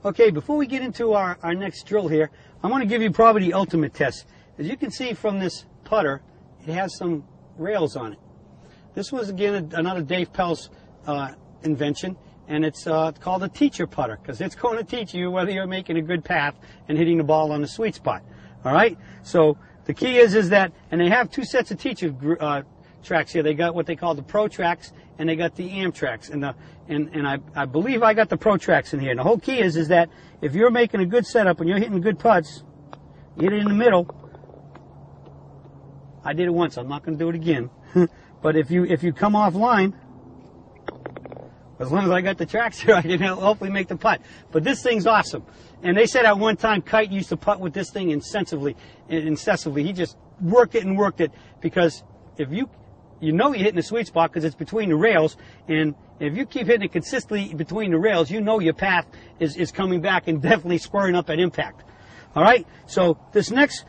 Okay, before we get into our next drill here, I want to give you probably the ultimate test. As you can see from this putter, it has some rails on it. This was, again, another Dave Pell's invention, and it's called a teacher putter, because it's going to teach you whether you're making a good path and hitting the ball on the sweet spot. All right? So the key is that, and they have two sets of teacher tracks here. They got what they call the Pro tracks, and they got the Am tracks. And I believe I got the Pro tracks in here. And the whole key is that if you're making a good setup and you're hitting good putts, you hit it in the middle. I did it once. I'm not going to do it again. But if you come offline, as long as I got the tracks here, I can hopefully make the putt. But this thing's awesome. And they said at one time Kite used to putt with this thing incessantly. He just worked it because if you know you're hitting the sweet spot because it's between the rails, and if you keep hitting it consistently between the rails, you know your path is coming back and definitely spurring up at impact. All right? So this next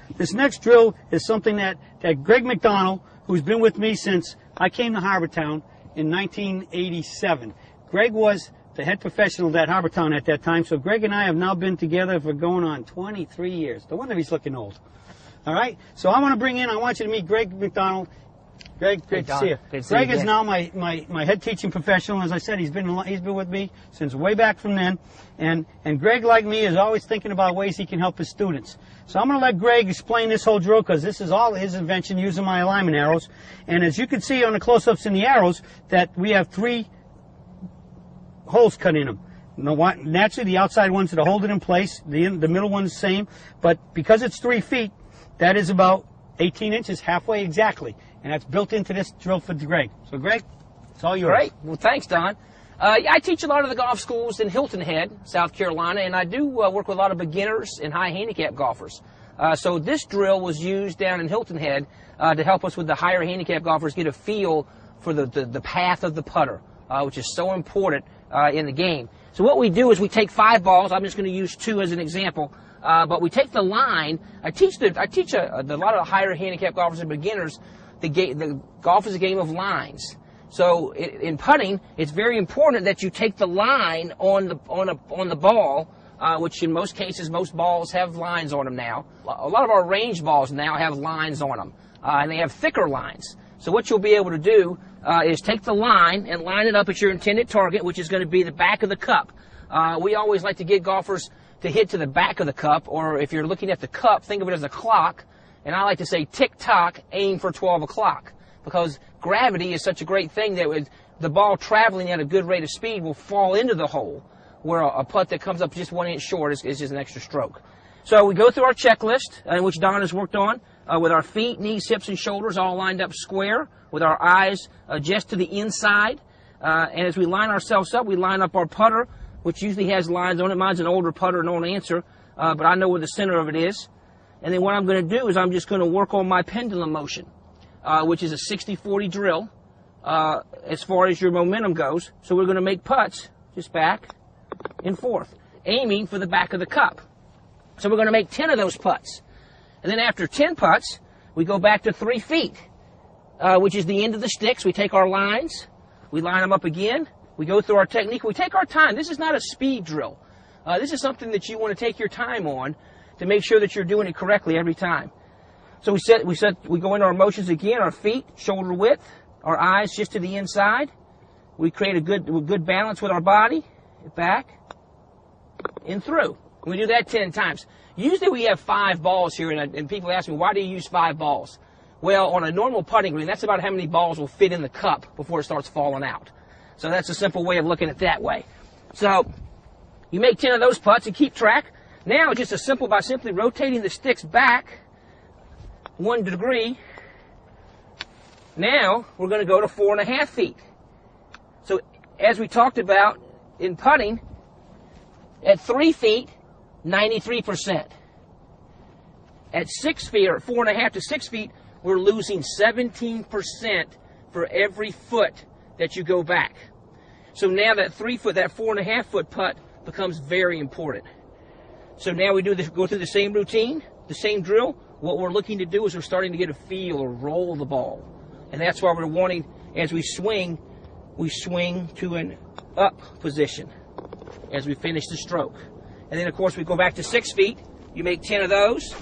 drill is something that Greg McDonald, who's been with me since I came to Harbortown in 1987. Greg was the head professional at Harbortown at that time, so Greg and I have now been together for going on 23 years. No wonder he's looking old. All right? So I want you to meet Greg McDonald. Greg, great to see you. Greg is now my head teaching professional. As I said, he's been with me since way back from then. And Greg, like me, is always thinking about ways he can help his students. So I'm going to let Greg explain this whole drill because this is all his invention using my alignment arrows. And as you can see on the close-ups in the arrows, that we have 3 holes cut in them. Naturally, the outside ones that hold it in place. The middle one's the same. But because it's 3 feet, that is about 18 inches, halfway exactly. And that's built into this drill for Greg. So, Greg, it's all yours. Great. Well, thanks, Don. I teach a lot of the golf schools in Hilton Head, South Carolina, and I do work with a lot of beginners and high handicap golfers. So this drill was used down in Hilton Head to help us with the higher handicap golfers get a feel for the path of the putter, which is so important in the game. So what we do is we take 5 balls. I'm just going to use 2 as an example. But we take the line. I teach a lot of higher handicap golfers and beginners. The golf is a game of lines. So in putting, it's very important that you take the line on the ball, which in most cases, most balls have lines on them now. A lot of our range balls now have lines on them, and they have thicker lines. So what you'll be able to do is take the line and line it up at your intended target, which is going to be the back of the cup. We always like to get golfers to hit to the back of the cup, or if you're looking at the cup, think of it as a clock. And I like to say tick-tock, aim for 12 o'clock, because gravity is such a great thing that with the ball traveling at a good rate of speed will fall into the hole, where a putt that comes up just 1 inch short is just an extra stroke. So we go through our checklist, which Don has worked on, with our feet, knees, hips, and shoulders all lined up square, with our eyes just to the inside. And as we line ourselves up, we line up our putter, which usually has lines on it. Mine's an older putter, no answer, but I know where the center of it is. And then what I'm going to do is I'm just going to work on my pendulum motion, which is a 60-40 drill as far as your momentum goes. So we're going to make putts just back and forth, aiming for the back of the cup. So we're going to make 10 of those putts. And then after 10 putts, we go back to 3 feet, which is the end of the sticks. We take our lines, we line them up again, we go through our technique, we take our time. This is not a speed drill. This is something that you want to take your time on to make sure that you're doing it correctly every time. So we go into our motions again, our feet, shoulder width, our eyes just to the inside. We create a good balance with our body, back, and through. We do that 10 times. Usually we have 5 balls here, and people ask me, why do you use 5 balls? Well, on a normal putting green, that's about how many balls will fit in the cup before it starts falling out. So that's a simple way of looking at it that way. So you make 10 of those putts and keep track. Now it's just by simply rotating the sticks back 1 degree. Now we're going to go to 4.5 feet. So as we talked about in putting, at 3 feet, 93%. At 6 feet, or 4.5 to 6 feet, we're losing 17% for every foot that you go back. So now that 3 foot, that 4.5 foot putt becomes very important. So now we go through the same routine, the same drill. What we're looking to do is we're starting to get a feel or roll the ball. And that's why we're wanting, as we swing to an up position as we finish the stroke. And then, of course, we go back to 6 feet. You make 10 of those.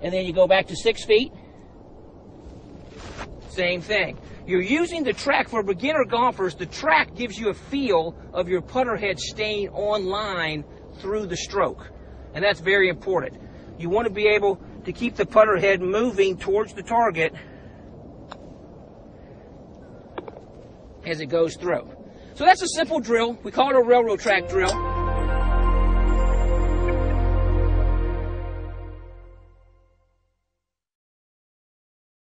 And then you go back to 6 feet. Same thing. You're using the track for beginner golfers. The track gives you a feel of your putter head staying on line through the stroke. And that's very important. You want to be able to keep the putter head moving towards the target as it goes through. So that's a simple drill. We call it a railroad track drill.